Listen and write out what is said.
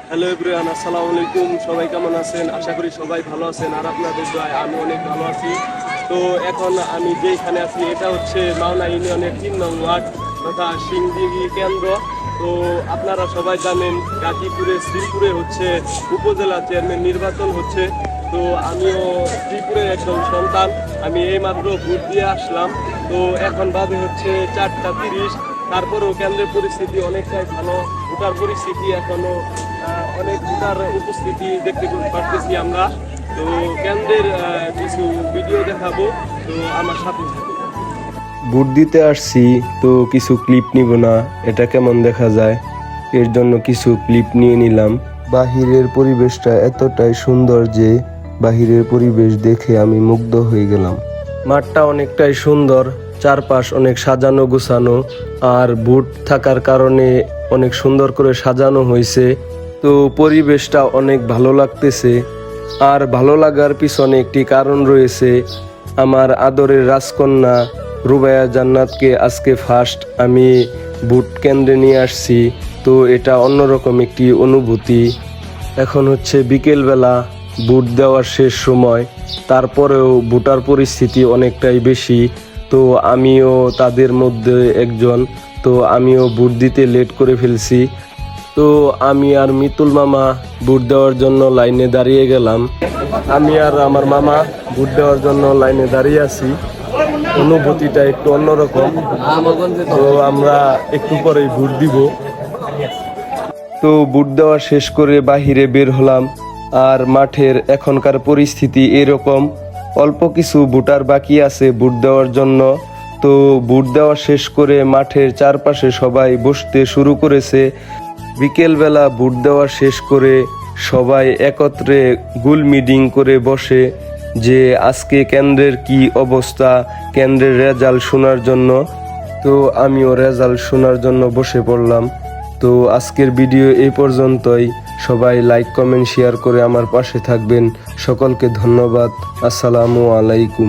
Hello everyone, আসসালামু আলাইকুম। সবাই কেমন আছেন? আশা করি সবাই ভালো আছেন। আর আপনাদের দোয়ায় আমি অনেক ভালো আছি। তো এখন আমি যেখানে আছি এটা হচ্ছে মাওনা ইউনিয়নের 3 নং ওয়ার্ড তথা সিংদিঘি কেন্দ্র। তো আপনারা সবাই জানেন গাজীপুরে শ্রীপুরে হচ্ছে উপজেলা চেয়ারম্যান নির্বাচন হচ্ছে। তো আমিও শ্রীপুরের একজন সন্তান। আমি এইমাত্র ভোট দিয়ে আসলাম। তো এখন বাজে হচ্ছে 4টা 30। তারপরেও কেন্দ্রের পরিস্থিতি অনেকটাই ভালো। ভোটার পরিস্থিতি এখনো অনেক ভোটার উপস্থিতি দেখতে পারতেছি আমরা। তো কেন্দ্রের কিছু ভিডিও দেখাবো, তো আমার সাথে থাকুন। ভোট দিতে আসছি তো কিছু ক্লিপ নিব না, এটা কেমন দেখা যায়, এর জন্য কিছু ক্লিপ নিয়ে নিলাম। বাহিরের পরিবেশটা এতটাই সুন্দর যে বাহিরের পরিবেশ দেখে আমি মুগ্ধ হয়ে গেলাম। মাঠটা অনেকটাই সুন্দর, চারপাশ অনেক সাজানো গোছানো, আর বুট থাকার কারণে অনেক সুন্দর করে সাজানো হয়েছে। তো পরিবেশটা অনেক ভালো লাগতেছে। আর ভালো লাগার পিছনে একটি কারণ রয়েছে, আমার আদরের রাজকন্যা রুবাইয়া জান্নাতকে আজকে ফার্স্ট আমি বুট কেন্দ্রে নিয়ে আসছি। তো এটা অন্যরকম একটি অনুভূতি। এখন হচ্ছে বিকেলবেলা, বুট দেওয়ার শেষ সময়, তারপরেও ভোটার পরিস্থিতি অনেকটাই বেশি। তো আমিও তাদের মধ্যে একজন। তো আমিও বুট দিতে লেট করে ফেলছি। তো আমি আর মিতুল মামা বুট দেওয়ার জন্য লাইনে দাঁড়িয়ে গেলাম। আমি আর আমার মামা বুট দেওয়ার জন্য লাইনে দাঁড়িয়ে আছি। অনুভূতিটা একটু অন্যরকম। তো আমরা একটু পরেই বুট দিব। তো বুট দেওয়া শেষ করে বাহিরে বের হলাম। আর মাঠের এখনকার পরিস্থিতি এরকম, অল্প কিছু ভোটার বাকি আছে বুট দেওয়ার জন্য। তো বুট দেওয়া শেষ করে মাঠের চারপাশে সবাই বসতে শুরু করেছে। বিকেলবেলা বুট দেওয়া শেষ করে সবাই একত্রে গোল মিটিং করে বসে যে আজকে কেন্দ্রের কি অবস্থা, কেন্দ্রের রেজাল্ট শোনার জন্য। তো আমিও রেজাল্ট শোনার জন্য বসে পড়লাম। তো আজকের ভিডিও এই পর্যন্তই। সবাই লাইক কমেন্ট শেয়ার করে আমার পাশে থাকবেন। সকলকে ধন্যবাদ। আসসালামু আলাইকুম।